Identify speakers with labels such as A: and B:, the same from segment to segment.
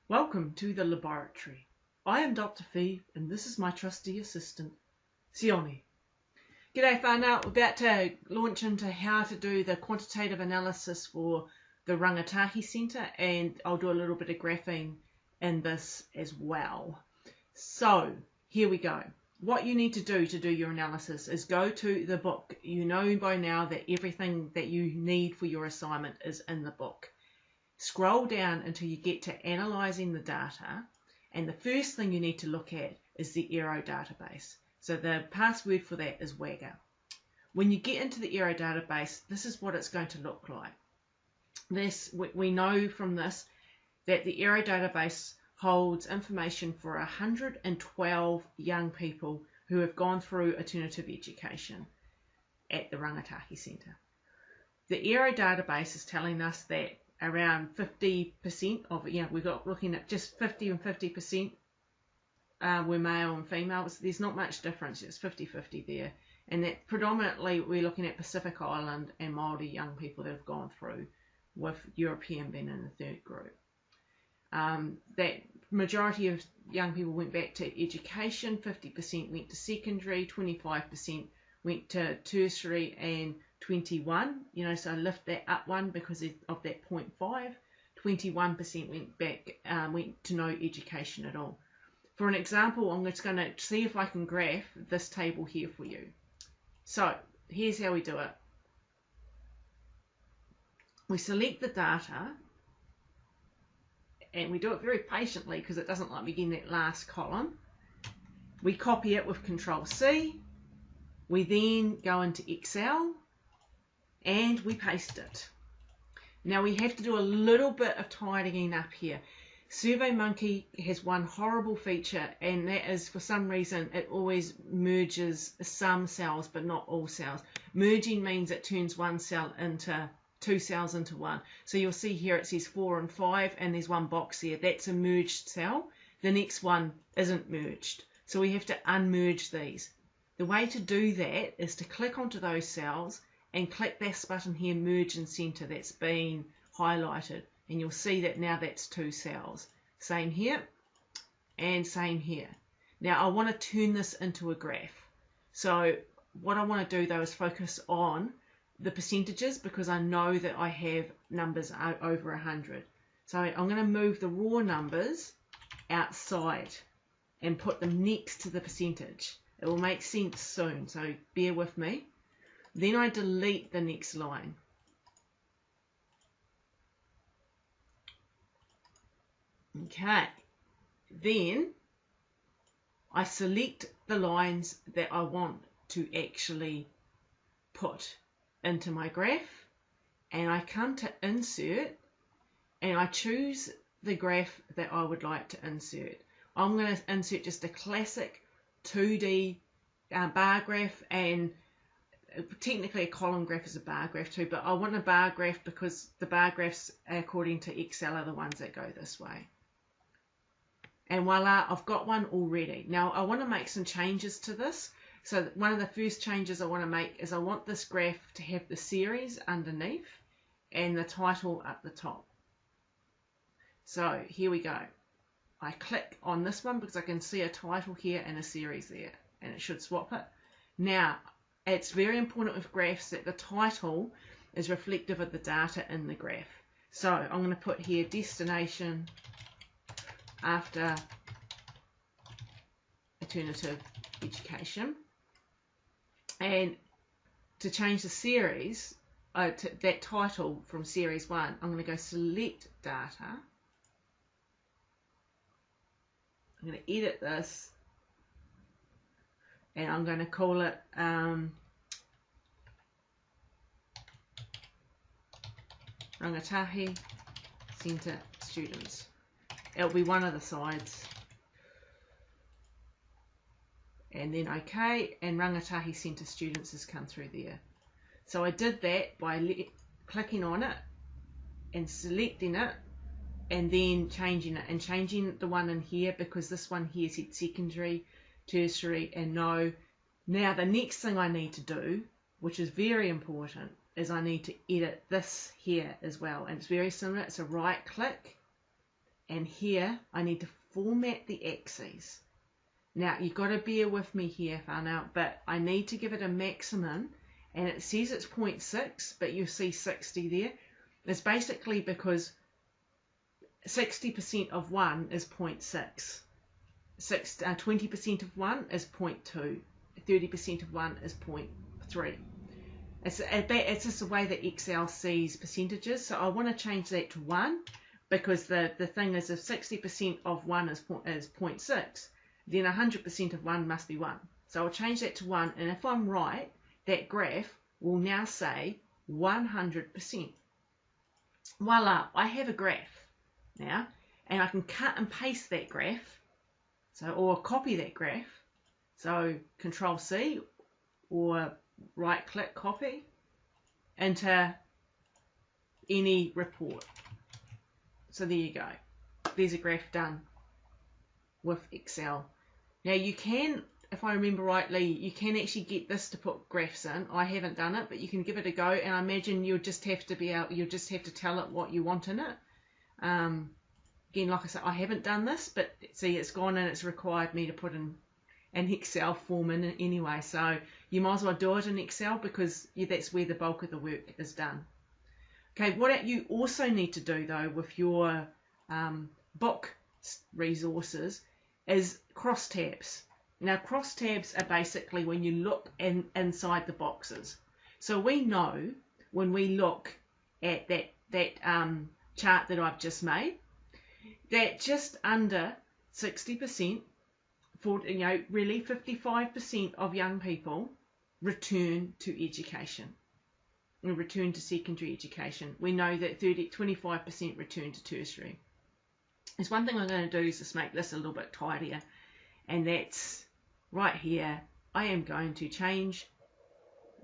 A: Welcome to the laboratory. I am Dr. Fee and this is my trusty assistant, Sione. G'day whānau, we're about to launch into how to do the quantitative analysis for the Rangatahi Centre, and I'll do a little bit of graphing in this as well. So here we go. What you need to do your analysis is go to the book. You know by now that everything that you need for your assignment is in the book. Scroll down until you get to analysing the data, and the first thing you need to look at is the Aero database. So the password for that is Wagger. When you get into the Aero database, this is what it's going to look like. We know from this that the Aero database holds information for 112 young people who have gone through alternative education at the Rangatahi Centre. The Aero database is telling us that around 50% of, we've got looking at just 50 and 50% were male and female. So there's not much difference, it's 50-50 there. And that predominantly we're looking at Pacific Island and Māori young people that have gone through, with European being in the third group. That majority of young people went back to education, 50% went to secondary, 25% went to tertiary, and 21, so I lift that up one because of that 0.5, 21% went back, went to no education at all. For an example, I'm just going to see if I can graph this table here for you. So here's how we do it. We select the data, and we do it very patiently because it doesn't like me getting that last column. We copy it with Control-C. We then go into Excel and we paste it. Now we have to do a little bit of tidying up here. SurveyMonkey has one horrible feature, and that is, for some reason, it always merges some cells but not all cells. Merging means it turns one cell into two cells into one. So you'll see here it says 4 and 5, and there's one box there. That's a merged cell. The next one isn't merged. So we have to unmerge these. The way to do that is to click onto those cells and click this button here, Merge and Center, that's been highlighted. And you'll see that now that's two cells. Same here and same here. Now I want to turn this into a graph. So what I want to do though is focus on the percentages, because I know that I have numbers over 100. So I'm going to move the raw numbers outside and put them next to the percentage. It will make sense soon, so bear with me. Then I delete the next line. Okay, then I select the lines that I want to actually put into my graph, and I come to Insert, and I choose the graph that I would like to insert. I'm going to insert just a classic 2D bar graph, and technically a column graph is a bar graph too, but I want a bar graph because the bar graphs, according to Excel, are the ones that go this way. And voila, I've got one already. Now I want to make some changes to this. So one of the first changes I want to make is I want this graph to have the series underneath and the title at the top. So here we go. I click on this one because I can see a title here and a series there, and it should swap it. Now, it's very important with graphs that the title is reflective of the data in the graph. So I'm going to put here destination after alternative education. And to change the series, to that title from series 1, I'm going to go select data. I'm going to edit this, and I'm going to call it Rangatahi Centre Students. It'll be one of the sides. And then OK, and Rangatahi Centre Students has come through there. So I did that by clicking on it and selecting it, and then changing it, and changing the one in here because this one here said secondary, tertiary, and no. Now the next thing I need to do, which is very important, is I need to edit this here as well, and it's very similar. It's a right click and here I need to format the axes. Now you've got to bear with me here, whānau, but I need to give it a maximum, and it says it's 0.6, but you'll see 60 there. It's basically because 60% of 1 is 0.6. 20% of 1 is 0.2. 30% of 1 is 0.3. It's just the way that Excel sees percentages. So I want to change that to 1, because the thing is, if 60% of 1 is 0.6, then 100% of 1 must be 1. So I'll change that to 1, and if I'm right, that graph will now say 100%. Voila, I have a graph now, and I can cut and paste that graph, or copy that graph. So Control C or right click copy into any report. So there you go. There's a graph done with Excel. Now you can, if I remember rightly, you can actually get this to put graphs in. I haven't done it, but you can give it a go, and I imagine you'll just have to tell it what you want in it. Again, like I said, I haven't done this, but see, it's gone and it's required me to put in an Excel form in anyway, so you might as well do it in Excel, because that's where the bulk of the work is done. Okay, what you also need to do though with your book resources is crosstabs. Now crosstabs are basically when you look inside the boxes. So we know when we look at that chart that I've just made, that just under 60%, really 55% of young people return to education, return to secondary education. We know that 25% return to tertiary. There's one thing I'm going to do is just make this a little bit tidier, and that's right here. I am going to change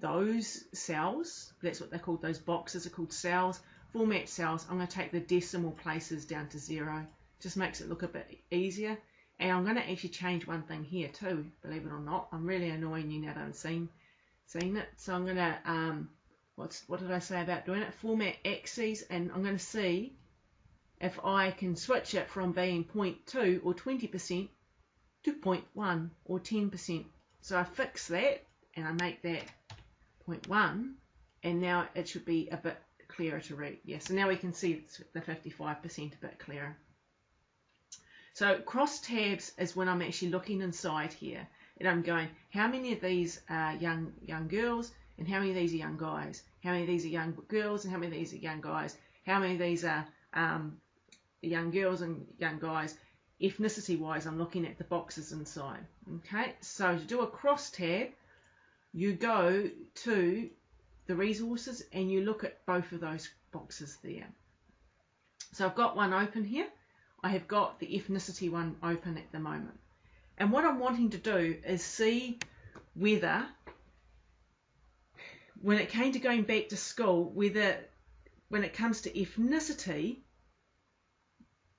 A: those cells, that's what they're called, those boxes are called cells, format cells. I'm going to take the decimal places down to 0, just makes it look a bit easier. And I'm going to actually change one thing here too, believe it or not. I'm really annoying you now that I've seen it. So I'm going to, what did I say about doing it? Format axes, and I'm going to see if I can switch it from being 0.2 or 20% to 0.1 or 10%. So I fix that, and I make that 0.1, and now it should be a bit clearer to read. Yeah, so now we can see the 55% a bit clearer. So cross tabs is when I'm actually looking inside here, and I'm going, how many of these are young girls, and how many of these are young guys? How many of these are young girls, and how many of these are young guys? How many of these are young girls and young guys? Ethnicity wise, I'm looking at the boxes inside. Okay, so to do a cross tab, you go to the resources and you look at both of those boxes there. So I've got one open here. I have got the ethnicity one open at the moment. And what I'm wanting to do is see whether, when it came to going back to school, whether when it comes to ethnicity,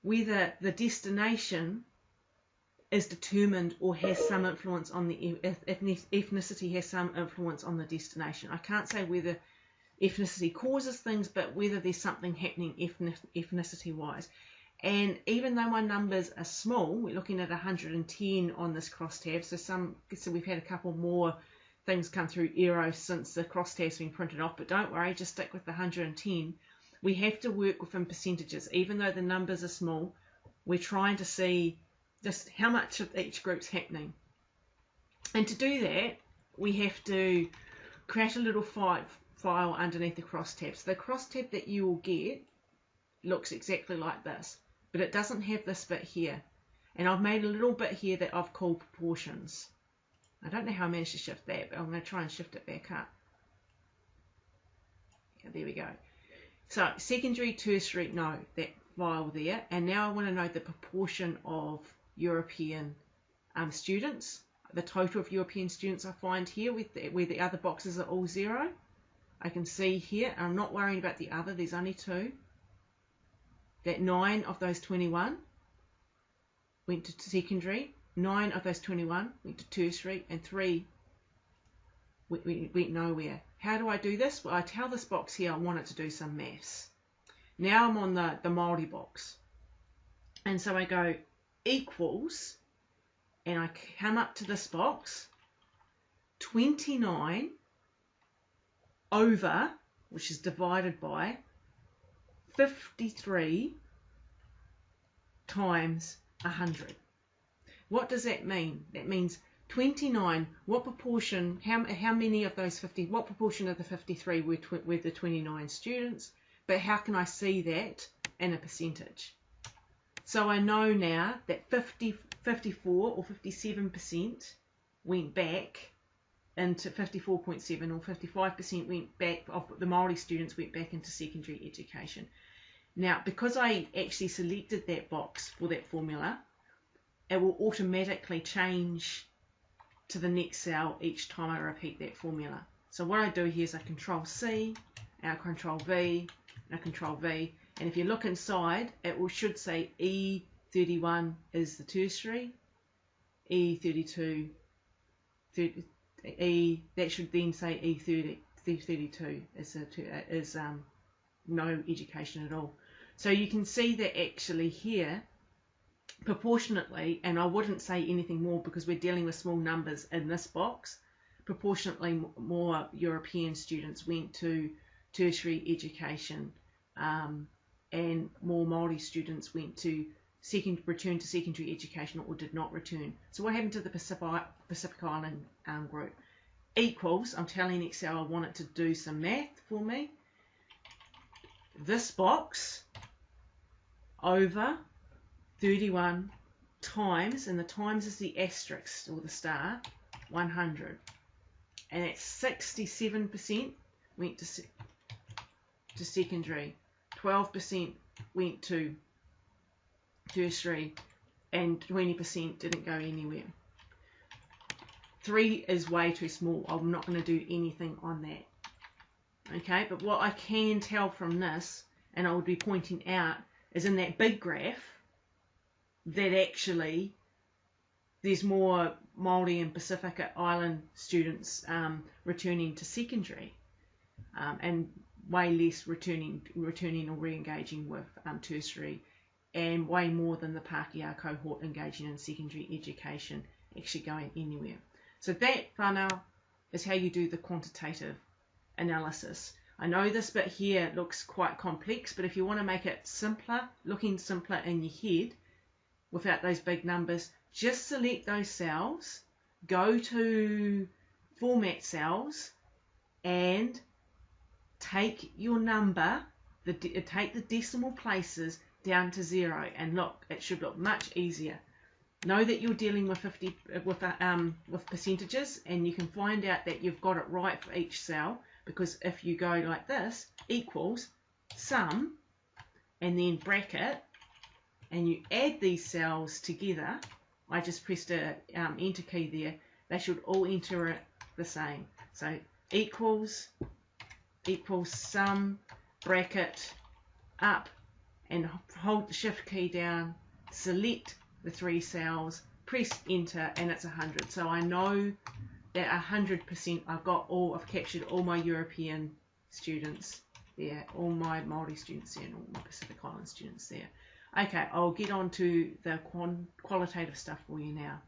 A: whether the destination is determined or has some influence on the ethnicity has some influence on the destination. I can't say whether ethnicity causes things, but whether there's something happening ethnicity wise. And even though my numbers are small, we're looking at 110 on this crosstab, so we've had a couple more things come through error since the crosstab's been printed off, but don't worry, just stick with the 110. We have to work within percentages. Even though the numbers are small, we're trying to see just how much of each group's happening. And to do that, we have to create a little file underneath the crosstab. So the crosstab that you will get looks exactly like this, but it doesn't have this bit here. And I've made a little bit here that I've called proportions. I don't know how I managed to shift that, but I'm going to try and shift it back up. Yeah, there we go. So secondary, tertiary, no, that file there. And now I want to know the proportion of European students, the total of European students I find here where the other boxes are all 0. I can see here, and I'm not worrying about the other, there's only 2, that 9 of those 21 went to secondary, 9 of those 21 went to tertiary, and 3 went nowhere. How do I do this? Well, I tell this box here I want it to do some maths. Now I'm on the Māori box. And so I go equals, and I come up to this box, 29 over, which is divided by 53 times 100. What does that mean? That means 29, what proportion, how many of those 50, what proportion of the 53 were the 29 students, but how can I see that in a percentage? So I know now that 54 or 57% went back into 54.7 or 55% went back, of the Māori students went back into secondary education. Now, because I actually selected that box for that formula, it will automatically change to the next cell each time I repeat that formula. So what I do here is I Control C, and I Control V, and I Control V, and if you look inside, it should say E31 is the tertiary, E32, that should then say E32 is no education at all. So you can see that actually here, proportionately, and I wouldn't say anything more because we're dealing with small numbers in this box, proportionately more European students went to tertiary education, and more Māori students went to returned to secondary education or did not return. So what happened to the Pacific Island group? Equals, I'm telling Excel I want it to do some math for me. This box over 31 times, and the times is the asterisk or the star, 100. And it's 67% went to secondary, 12% went to tertiary, and 20% didn't go anywhere. 3 is way too small. I'm not going to do anything on that. Okay, but what I can tell from this, and I would be pointing out, is in that big graph that actually there's more Māori and Pacific Island students returning to secondary, and way less returning or re-engaging with tertiary, and way more than the Pākehā cohort engaging in secondary education actually going anywhere. So that whānau is how you do the quantitative analysis. I know this bit here looks quite complex, but if you want to make it simpler, looking simpler in your head without those big numbers, just select those cells, go to format cells, and take your number, take the decimal places down to 0, and look, it should look much easier. Know that you're dealing with with percentages, and you can find out that you've got it right for each cell, because if you go like this, equals sum, and then bracket, and you add these cells together, I just pressed a enter key there, they should all enter it the same. So equals sum, bracket, up, and hold the shift key down, select the 3 cells, press enter, and it's 100. So I know that 100% I've captured all my European students there, all my Māori students there, and all my Pacific Island students there. Okay, I'll get on to the qualitative stuff for you now.